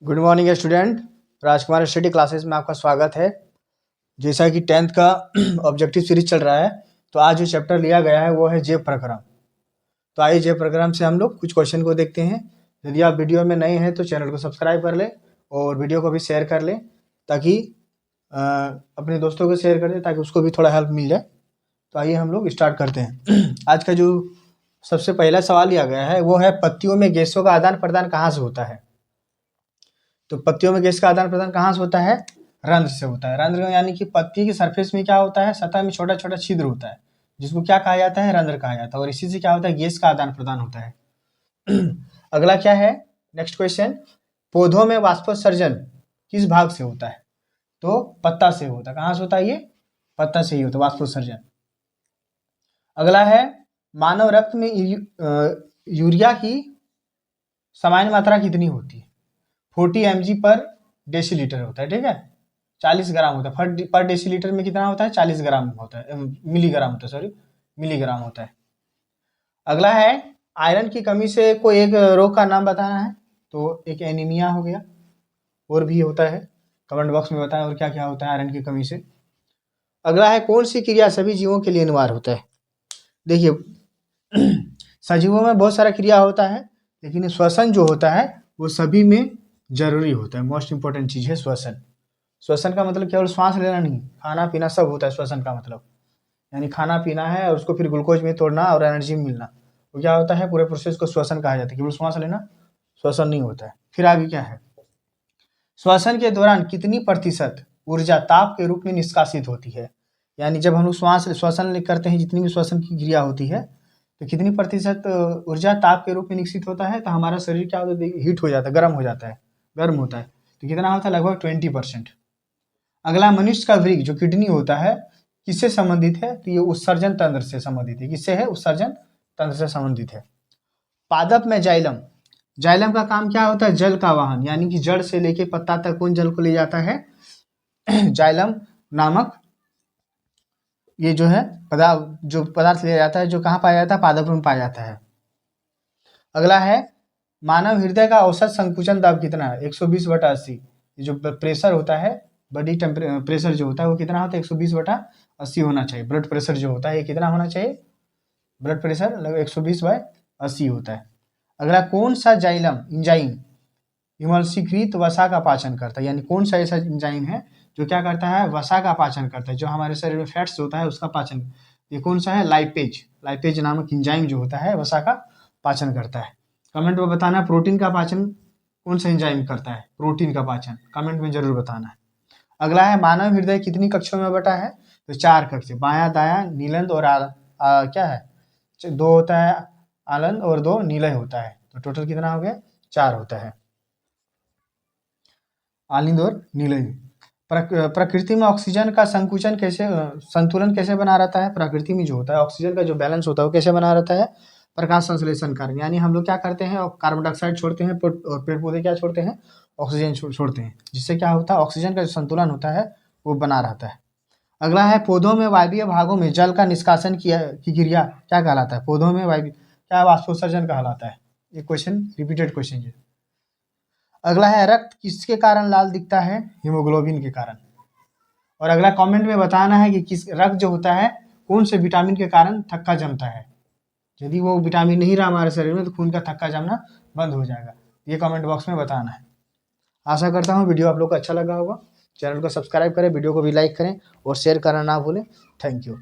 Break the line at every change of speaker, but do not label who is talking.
Good morning student. Rajkumar study classes में आपका स्वागत है। जैसा कि 10th का ऑब्जेक्टिव सीरीज चल रहा है, तो आज जो चैप्टर लिया गया है वो है जैव प्रक्रम। तो आइए जैव प्रक्रम से हम लोग कुछ क्वेश्चन को देखते हैं। यदि आप वीडियो में नए हैं तो चैनल को सब्सक्राइब कर लें और वीडियो को भी शेयर कर लें, ताकि अपने दोस्तों को शेयर कर दें ताकि उसको भी थोड़ा हेल्प मिल जाए। तो आइए हम लोग स्टार्ट करते हैं। आज का जो सबसे पहला सवाल लिया गया है वो है पत्तियों में गैसों का आदान प्रदान कहाँ से होता है। तो पत्तियों में गैस का आदान प्रदान कहाँ से होता है? रंध्र से होता है। रंध्र यानी कि पत्ती की सरफेस में क्या होता है, सतह में छोटा छोटा छिद्र होता है, जिसको क्या कहा जाता है? रंध्र कहा जाता है। और इसी से क्या होता है? गैस का आदान प्रदान होता है। अगला क्या है, नेक्स्ट क्वेश्चन, पौधों में वाष्पोत्सर्जन किस भाग से होता है? तो पत्ता से होता है। कहाँ से होता है? ये पत्ता से ही होता है वाष्पोत्सर्जन। अगला है, मानव रक्त में यूरिया की सामान्य मात्रा कितनी होती है? 40 mg पर डेसीलीटर होता है। ठीक है, 40 ग्राम होता है पर डेसीलीटर में कितना होता है? 40 ग्राम होता है, मिलीग्राम होता है, सॉरी मिलीग्राम होता है। अगला है, आयरन की कमी से कोई एक रोग का नाम बताना है। तो एक एनीमिया हो गया, और भी होता है, कमेंट बॉक्स में बताएं और क्या क्या होता है आयरन की कमी से। अगला है, कौन सी क्रिया सभी जीवों के लिए अनिवार्य होता है? देखिए सजीवों में बहुत सारा क्रिया होता है, लेकिन श्वसन जो होता है वो सभी में जरूरी होता है। मोस्ट इंपॉर्टेंट चीज है श्वसन। श्वसन का मतलब केवल श्वास लेना नहीं, खाना पीना सब होता है श्वसन का मतलब। यानी खाना पीना है और उसको फिर ग्लूकोज में तोड़ना और एनर्जी मिलना, वो क्या होता है? पूरे प्रोसेस को श्वसन कहा जाता है। केवल श्वास लेना श्वसन नहीं होता है। फिर आगे क्या है, श्वसन के दौरान कितनी प्रतिशत ऊर्जा ताप के रूप में निष्कासित होती है? यानी जब हम लोग श्वसन करते हैं, जितनी भी श्वसन की क्रिया होती है, तो कितनी प्रतिशत ऊर्जा ताप के रूप में निष्कासित होता है? तो हमारा शरीर क्या होता है? हीट हो जाता है, गर्म हो जाता है, गर्म होता है। तो कितना होता है? लगभग 20%। अगला, मनुष्य का वृक्क जो किडनी होता है किससे संबंधित है? तो ये उत्सर्जन तंत्र से संबंधित है। किससे है? उत्सर्जन तंत्र से संबंधित है। पादप में जाइलम, जाइलम का काम क्या होता है? जल का वाहन, यानी कि जड़ से लेके पत्ता तक कौन जल को ले जाता है? जाइलम नामक ये जो है पदार्थ ले जाता है, जो कहाँ पाया जाता है? पादप में पाया जाता है। अगला है, मानव हृदय का औसत संकुचन दाब कितना है? 120/80। जो प्रेशर होता है, बॉडी प्रेशर जो होता है वो कितना होता है? 120/80 होना चाहिए। ब्लड प्रेशर जो होता है ये कितना होना चाहिए? ब्लड प्रेशर लगभग 120/80 होता है। अगला, कौन सा जाइलम इंजाइम इमल्सीकृत वसा का पाचन करता है? यानी कौन सा ऐसा इंजाइम है जो क्या करता है? वसा का पाचन करता है, जो हमारे शरीर में फैट्स होता है उसका पाचन। ये कौन सा है? लाइपेज नामक इंजाइम जो होता है वसा का पाचन करता है। कमेंट में बताना, प्रोटीन का पाचन कौन सा एंजाइम करता है? प्रोटीन का पाचन कमेंट में जरूर बताना है। अगला है, मानव हृदय कितनी कक्षों में बटा है? तो 4 कक्ष, बायां दायां नीलंद और क्या है? 2 होता है आलंद और 2 नीलय होता है। तो टोटल कितना हो गया? 4 होता है, आलिंद और नीलय। प्रकृति में ऑक्सीजन का संतुलन कैसे बना रहता है? प्रकृति में जो होता है ऑक्सीजन का जो बैलेंस होता है वो कैसे बना रहता है? प्रकाश संश्लेषण कारण। यानी हम लोग क्या करते हैं? कार्बन डाइऑक्साइड छोड़ते हैं और पेड़ पौधे क्या छोड़ते हैं? ऑक्सीजन छोड़ते हैं, जिससे क्या होता है? ऑक्सीजन का जो संतुलन होता है वो बना रहता है। अगला है, पौधों में वायवीय भागों में जल का निष्कासन की क्रिया क्या कहलाता है? पौधों में वायवीय क्या? वाष्पोत्सर्जन कहलाता है। ये क्वेश्चन रिपीटेड क्वेश्चन है। अगला है, रक्त किसके कारण लाल दिखता है? हीमोग्लोबिन के कारण। और अगला, कमेंट में बताना है कि किस रक्त जो होता है कौन से विटामिन के कारण थक्का जमता है। यदि वो विटामिन नहीं रहा हमारे शरीर में तो खून का थक्का जमना बंद हो जाएगा। ये कमेंट बॉक्स में बताना है। आशा करता हूँ वीडियो आप लोग को अच्छा लगा होगा। चैनल को सब्सक्राइब करें, वीडियो को भी लाइक करें और शेयर करना ना भूलें। Thank you.